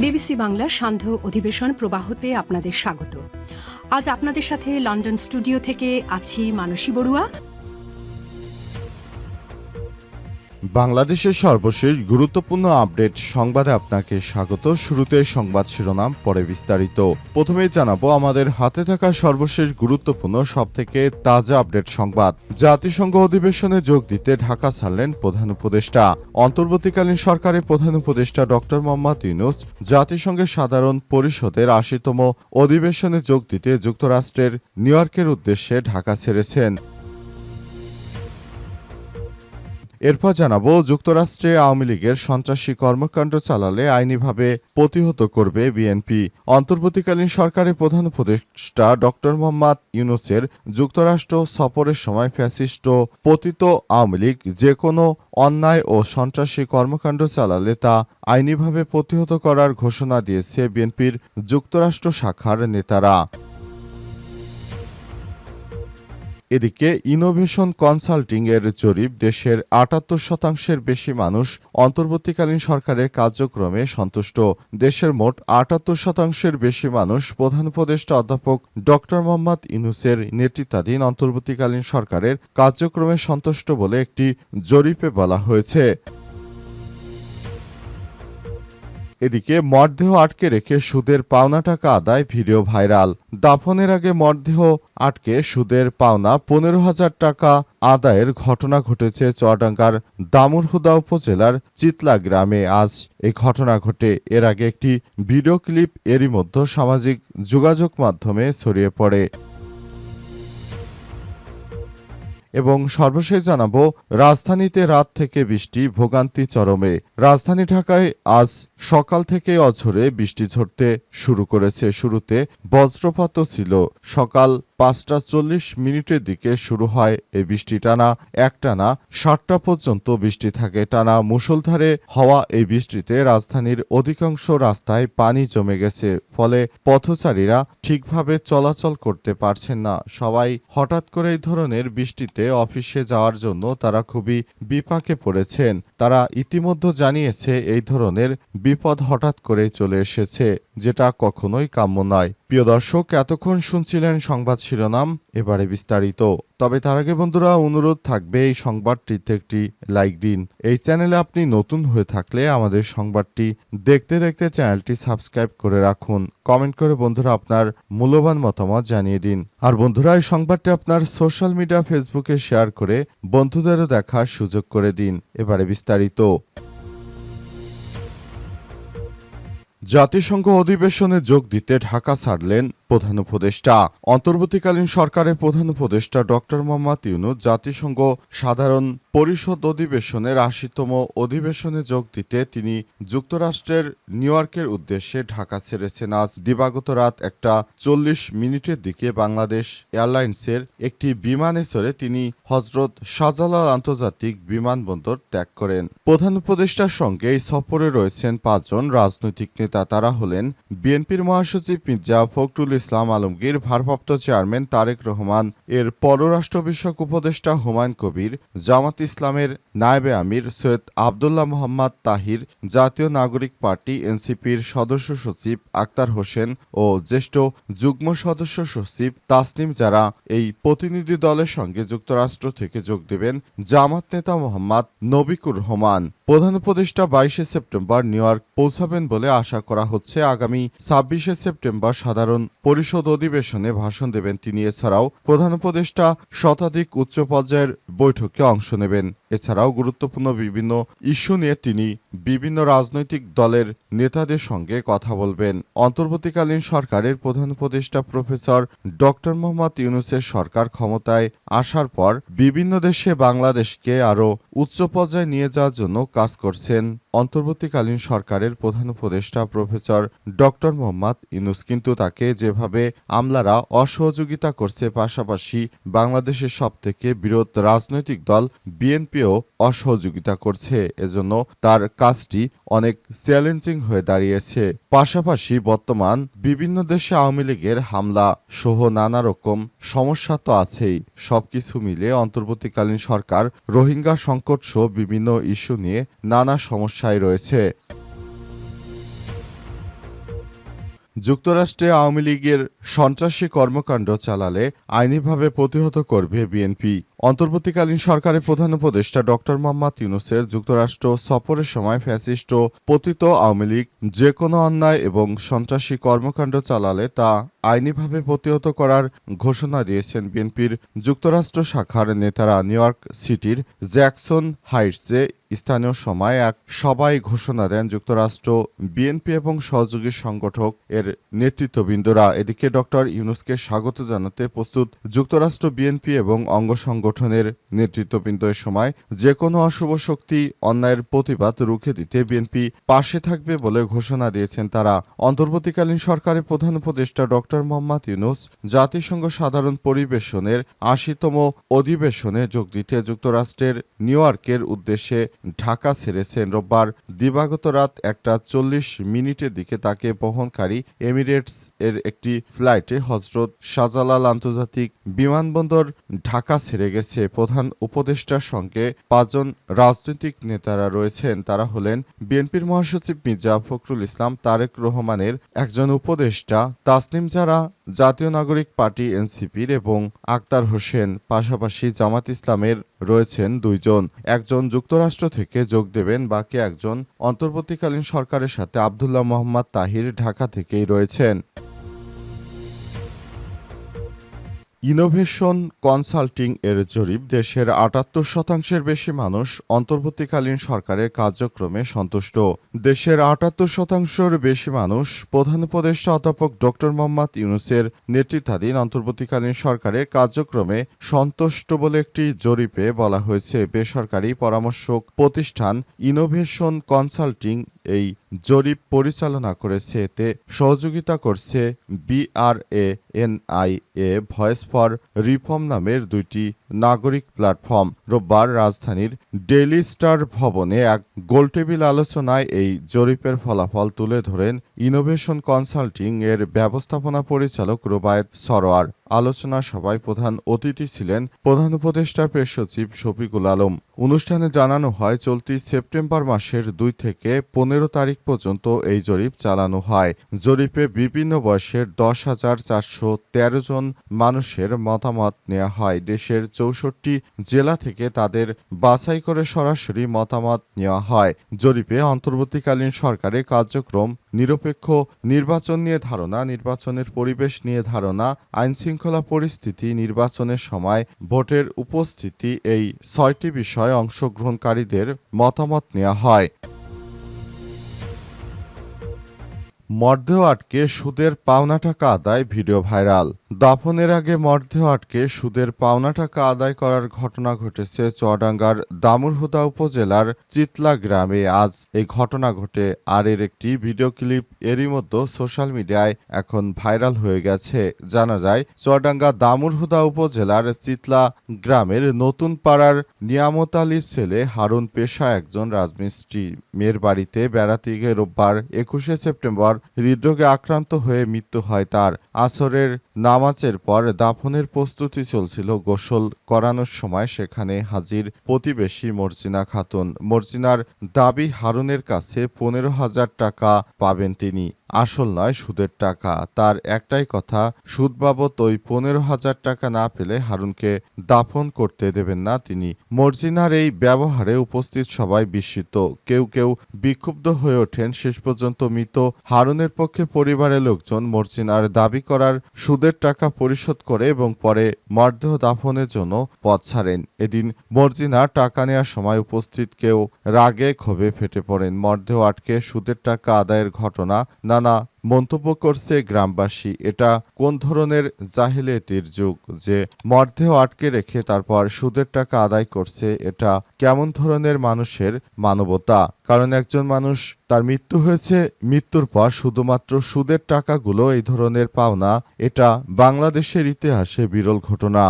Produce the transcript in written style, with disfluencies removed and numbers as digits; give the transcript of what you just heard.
BBC বাংলার সান্ধ্য অধিবেশন প্রবাহতে আপনাদের স্বাগত। আজ আপনাদের সাথে লন্ডন স্টুডিও থেকে আছি মানসী বড়ুয়া। বাংলাদেশের সর্বশেষ গুরুত্বপূর্ণ আপডেট সংবাদে আপনাকে স্বাগত। শুরুতে সংবাদ শিরোনাম, পরে বিস্তারিত। প্রথমেই জানাবো আমাদের হাতে থাকা সর্বশেষ গুরুত্বপূর্ণ সবথেকে তাজা আপডেট সংবাদ। জাতিসংঘ অধিবেশনে যোগ দিতে ঢাকা ছাড়লেন প্রধান উপদেষ্টা। অন্তর্বর্তীকালীন সরকারের প্রধান উপদেষ্টা ডক্টর মোহাম্মদ ইউনূস জাতিসংঘের সাধারণ পরিষদের ৮০তম অধিবেশনে যোগ দিতে যুক্তরাষ্ট্রের নিউ ইয়র্কের উদ্দেশ্যে ঢাকা ছেড়েছেন। এরপর জানাবো যুক্তরাষ্ট্রে আওয়ামী লীগের সন্ত্রাসী কর্মকাণ্ড চালালে আইনিভাবে প্রতিহত করবে বিএনপি। অন্তর্বর্তীকালীন সরকারের প্রধান উপদেষ্টা ডক্টর মোহাম্মদ ইউনূসের যুক্তরাষ্ট্র সফরের সময় ফ্যাসিস্ট ও পতিত আওয়ামী লীগ যে কোনো অন্যায় ও সন্ত্রাসী কর্মকাণ্ড চালালে তা আইনিভাবে প্রতিহত করার ঘোষণা দিয়েছে বিএনপির যুক্তরাষ্ট্র শাখার নেতারা। এদিকে ইনোভেশন কনসাল্টিং এর জরিপ দেশের ৭৮% বেশি মানুষ অন্তর্বর্তীকালীন সরকারের কার্যক্রমে সন্তুষ্ট। দেশের মোট ৭৮% বেশি মানুষ প্রধান উপদেষ্টা অধ্যাপক ডক্টর মোহাম্মদ ইউনূসের নেতৃত্বাধীন অন্তর্বর্তীকালীন সরকারের কার্যক্রমে সন্তুষ্ট বলে একটি জরিপে বলা হয়েছে। এদিকে মরদেহ আটকে রেখে সুদের পাওনা টাকা আদায় ভিডিও ভাইরাল। দাফনের আগে মরদেহ আটকে সুদের পাওনা ১৫,০০০ টাকা আদায়ের ঘটনা ঘটেছে চুয়াডাঙ্গার দামুড়হুদা উপজেলার চিতলা গ্রামে। আজ এই ঘটনা ঘটে। এর আগে একটি ভিডিও ক্লিপ এরই মধ্যে সামাজিক যোগাযোগ মাধ্যমে ছড়িয়ে পড়ে। এবং সর্বশেষ জানাবো রাজধানীতে রাত থেকে বৃষ্টি, ভোগান্তি চরমে। রাজধানী ঢাকায় আজ সকাল থেকে অঝোরে বৃষ্টি ঝরতে শুরু করেছে। শুরুতে বজ্রপাতও ছিল। সকাল ৫টা ৪০ দিকে শুরু হয় এই বৃষ্টি। একটানা ৭টা পর্যন্ত বৃষ্টি থাকে। টানা মুষলধারে হওয়া এই বৃষ্টিতে রাজধানীর অধিকাংশ রাস্তায় পানি জমে গেছে। ফলে পথচারীরা ঠিকভাবে চলাচল করতে পারছেন না। সবাই হঠাৎ করে এই ধরনের বৃষ্টিতে অফিসে যাওয়ার জন্য তারা খুবই বিপাকে পড়েছেন। তারা ইতিমধ্যে জানিয়েছে এই ধরনের বিপদ হঠাৎ করে চলে এসেছে, যেটা কখনোই কাম্য নয়। প্রিয় দর্শক, এতক্ষণ শুনছিলেন সংবাদ শিরোনাম, এবারে বিস্তারিত। তবে তার আগে বন্ধুরা অনুরোধ থাকবে এই সংবাদটিতে একটি লাইক দিন। এই চ্যানেলে আপনি নতুন হয়ে থাকলে আমাদের সংবাদটি দেখতে দেখতে চ্যানেলটি সাবস্ক্রাইব করে রাখুন। কমেন্ট করে বন্ধুরা আপনার মূল্যবান মতামত জানিয়ে দিন। আর বন্ধুরা এই সংবাদটি আপনার সোশ্যাল মিডিয়া ফেসবুকে শেয়ার করে বন্ধুদেরও দেখার সুযোগ করে দিন। এবারে বিস্তারিত। জাতিসংঘ অধিবেশনে যোগ দিতে ঢাকা ছাড়লেন প্রধান উপদেষ্টা। অন্তর্বর্তীকালীন সরকারের প্রধান উপদেষ্টা ডক্টর মোহাম্মদ ইউনূস জাতিসংঘ সাধারণ পরিষদ অধিবেশনের ৮০তম অধিবেশনে যোগ দিতে তিনি যুক্তরাষ্ট্রের নিউ ইয়র্কের উদ্দেশ্যে ঢাকা ছেড়েছেন। আজ দিবাগত রাত ১টা ৪০ দিকে বাংলাদেশ এয়ারলাইন্সের একটি বিমানে চড়ে তিনি হজরত শাহজালাল আন্তর্জাতিক বিমানবন্দর ত্যাগ করেন। প্রধান উপদেষ্টার সঙ্গে এই সফরে রয়েছেন ৫ জন রাজনৈতিক নেতা। তারা হলেন বিএনপির মহাসচিব মির্জা ফখরুল ইসলাম আলমগীর, ভারপ্রাপ্ত চেয়ারম্যান তারেক রহমান, এর পররাষ্ট্র বিষয়ক উপদেষ্টা হুমায়ুন কবির, জামাত ইসলামের নায়েবে আমির সৈয়দ আবদুল্লাহ মোহাম্মদ তাহির, জাতীয় নাগরিক পার্টি এনসিপির সদস্য সচিব আক্তার হোসেন ও জ্যেষ্ঠ যুগ্ম সদস্য সচিব তাসনিম, যারা এই প্রতিনিধি দলের সঙ্গে যুক্তরাষ্ট্র থেকে যোগ দেবেন জামাত নেতা মোহাম্মদ নবিকুর রহমান। প্রধান উপদেষ্টা ২২ সেপ্টেম্বর নিউ ইয়র্ক পৌঁছাবেন বলে আশা করা হচ্ছে। আগামী ২৬ সেপ্টেম্বর সাধারণ পরিষদ অধিবেশনে ভাষণ দেবেন তিনি। এছাড়াও প্রধান উপদেষ্টা শতাধিক উচ্চ পর্যায়ের বৈঠকে অংশ নেবেন। এছাড়াও গুরুত্বপূর্ণ বিভিন্ন ইস্যু নিয়ে তিনি বিভিন্ন রাজনৈতিক দলের নেতাদের সঙ্গে কথা বলবেন। অন্তর্বর্তীকালীন সরকারের প্রধান উপদেষ্টা প্রফেসর ডক্টর মোহাম্মদ ইউনূসের সরকার ক্ষমতায় আসার পর বিভিন্ন দেশে বাংলাদেশকে আরও উচ্চ পর্যায়ে নিয়ে যাওয়ার জন্য কাজ করছেন অন্তর্বর্তীকালীন সরকারের প্রধান উপদেষ্টা প্রফেসর ডক্টর মোহাম্মদ ইউনূস। কিন্তু তাকে যেভাবে আমলারা অসহযোগিতা করছে, পাশাপাশি বাংলাদেশের সবথেকে বৃহৎ রাজনৈতিক দল বিএনপিও অসহযোগিতা করছে। এজন্য তার কাজটি অনেক চ্যালেঞ্জিং হয়ে দাঁড়িয়েছে। পাশাপাশি বর্তমান বিভিন্ন দেশে আওয়ামী লীগের হামলা সহ নানা রকম সমস্যা তো আছেই। সবকিছু মিলে অন্তর্বর্তীকালীন সরকার রোহিঙ্গা সংকট সহ বিভিন্ন ইস্যু নিয়ে নানা সমস্যায় রয়েছে। যুক্তরাষ্ট্রে আওয়ামী লীগের সন্ত্রাসী কর্মকাণ্ড চালালে আইনিভাবে প্রতিহত করবে বিএনপি। অন্তর্বর্তীকালীন সরকারের প্রধান উপদেষ্টা ডক্টর মোহাম্মদ ইউনূসের যুক্তরাষ্ট্র সফরের সময় ফ্যাসিস্ট ও পতিত আওয়ামী লীগ যে কোনো অন্যায় এবং সন্ত্রাসী কর্মকাণ্ড চালালে তা আইনিভাবে প্রতিহত করার ঘোষণা দিয়েছেন বিএনপির যুক্তরাষ্ট্র শাখার নেতারা। নিউ ইয়র্ক সিটির জ্যাকসন হাইটসে স্থানীয় সময় এক সভায় ঘোষণা দেন যুক্তরাষ্ট্র বিএনপি এবং সহযোগী সংগঠক এর নেতৃত্ববৃন্দরা। এদিকে ডক্টর ইউনূসকে স্বাগত জানাতে প্রস্তুত যুক্তরাষ্ট্র বিএনপি এবং অঙ্গ সংগঠনের নেতৃত্ববৃন্দ। এ সময় যে কোনো অশুভ শক্তি অন্যায়ের প্রতিবাদ রুখে দিতে বিএনপি পাশে থাকবে বলে ঘোষণা দিয়েছেন তারা। অন্তর্বর্তীকালীন সরকারের প্রধান উপদেষ্টা ডক্টর মোহাম্মদ ইউনূস জাতিসংঘ সাধারণ পরিবেশনের ৮০তম অধিবেশনে যোগ দিতে যুক্তরাষ্ট্রের নিউ ইয়র্কের উদ্দেশ্যে ঢাকা ছেড়েছেন। রোববার দিবাগত রাত ১:৪০ দিকে তাকে বহনকারী এমিরেটস এর একটি ফ্লাইটে হজরত শাহজালাল আন্তর্জাতিক বিমানবন্দর ঢাকা ছেড়ে গেছে। প্রধান উপদেষ্টার সঙ্গে ৫ জন রাজনৈতিক নেতারা রয়েছেন। তারা হলেন বিএনপির মহাসচিব মির্জা ফখরুল ইসলাম, তারেক রহমানের একজন উপদেষ্টা তাসনিম জারা, জাতীয় নাগরিক পার্টি এনসিপির এবং আক্তার হোসেন। পাশাপাশি জামাত ইসলামের রয়েছেন ২ জন। একজন যুক্তরাষ্ট্র থেকে যোগ দেবেন, বাকি একজন অন্তর্বর্তীকালীন সরকারের সাথে আব্দুল্লাহ মোহাম্মদ তাহির ঢাকা থেকেই রয়েছেন। ইনোভেশন কনসাল্টিং এর জরিপ দেশের ৭৮% বেশি মানুষ অন্তর্বর্তীকালীন সরকারের কার্যক্রমে সন্তুষ্ট। দেশের ৭৮% বেশি মানুষ প্রধান উপদেষ্টা অধ্যাপক ডক্টর মোহাম্মদ ইউনূসের নেতৃত্বাধীন অন্তর্বর্তীকালীন সরকারের কার্যক্রমে সন্তুষ্ট বলে একটি জরিপে বলা হয়েছে। বেসরকারি পরামর্শক প্রতিষ্ঠান ইনোভেশন কনসাল্টিং এই জরিপ পরিচালনা করেছে। এতে সহযোগিতা করছে BRANIA ভয়েস ফর রিফর্ম নামের ২টি নাগরিক প্ল্যাটফর্ম। রোববার রাজধানীর ডেইলি স্টার ভবনে এক গোলটেবিল আলোচনায় এই জরিপের ফলাফল তুলে ধরেন ইনোভেশন কনসাল্টিং এর ব্যবস্থাপনা পরিচালক রুবায়েত সরোয়ার। আলোচনা সভায় প্রধান অতিথি ছিলেন প্রধান উপদেষ্টার প্রেস সচিব শফিকুল আলম। অনুষ্ঠানে জানানো হয়, চলতি সেপ্টেম্বর মাসের ২ থেকে ১৫ তারিখ পর্যন্ত এই জরিপ চালানো হয়। জরিপে বিভিন্ন বয়সের ১০,৪১৩ জন মানুষের মতামত নেওয়া হয়। দেশের ৬৪ জেলা থেকে তাদের বাছাই করে সরাসরি মতামত নেওয়া হয়। জরিপে অন্তর্বর্তীকালীন সরকারের কার্যক্রম, নিরপেক্ষ নির্বাচন নিয়ে ধারণা, নির্বাচনের পরিবেশ নিয়ে ধারণা, আইনশৃঙ্খলা পরিস্থিতি, নির্বাচনের সময় ভোটের উপস্থিতি, এই ৬টি বিষয়ে অংশগ্রহণকারীদের মতামত নেওয়া হয়। মরদেহ আটকে সুদের পাওনা টাকা আদায় ভিডিও ভাইরাল। দাফনের আগে মরদেহ আটকে সুদের পাওনা টাকা আদায় করার ঘটনা ঘটেছে চুয়াডাঙ্গার দামুড়হুদা উপজেলার চিতলা গ্রামে। আজ এই ঘটনা ঘটে, আর এর একটি ভিডিও ক্লিপ এরই মধ্যে সোশ্যাল মিডিয়ায় এখন ভাইরাল হয়ে গেছে। জানা যায়, চুয়াডাঙ্গা দামুড়হুদা উপজেলার চিতলা গ্রামের নতুন পাড়ার নিয়ামত আলীর ছেলে হারুন পেশা একজন রাজমিস্ত্রি। মেয়ের বাড়িতে বেড়াতে গিয়ে রোববার ২১শে সেপ্টেম্বর হৃদরোগে আক্রান্ত হয়ে মৃত্যু হয় তার। আসরের নামাজের পর দাফনের প্রস্তুতি চলছিল। গোসল করানোর সময় সেখানে হাজির প্রতিবেশী মর্জিনা খাতুন। মর্জিনার দাবি, হারুনের কাছে ১৫,০০০ টাকা পাবেন তিনি, আসল নয়, সুদের টাকা। তার একটাই কথা, সুদ বাবদ ওই ১৫,০০০ টাকা না পেলে হারুনকে দাফন করতে দেবেন না তিনি। মর্জিনার এই ব্যবহারে উপস্থিত সবাই বিস্মিত, কেউ কেউ বিক্ষুব্ধ হয়ে ওঠেন। শেষ পর্যন্ত মৃত হারুনের পক্ষে পরিবারের লোকজন মর্জিনার দাবি করার সুদের টাকা পরিশোধ করে এবং পরে মরদেহ দাফনের জন্য পথ ছাড়েন। এদিন মর্জিনা টাকা নেওয়ার সময় উপস্থিত কেউ রাগে ক্ষোভে ফেটে পড়েন। মরদেহ আটকে সুদের টাকা আদায়ের ঘটনা নানা মন্তব্য করছে গ্রামবাসী। এটা কোন ধরনের জাহিলিয়াতের যুগ যে মরদেহ আটকে রেখে তারপর সুদের টাকা আদায় করছে? এটা কেমন ধরনের মানুষের মানবতা? কারণ একজন মানুষ, তার মৃত্যু হয়েছে, মৃত্যুর পর শুধুমাত্র সুদের টাকাগুলো এই ধরনের পাওনা, এটা বাংলাদেশের ইতিহাসে বিরল ঘটনা।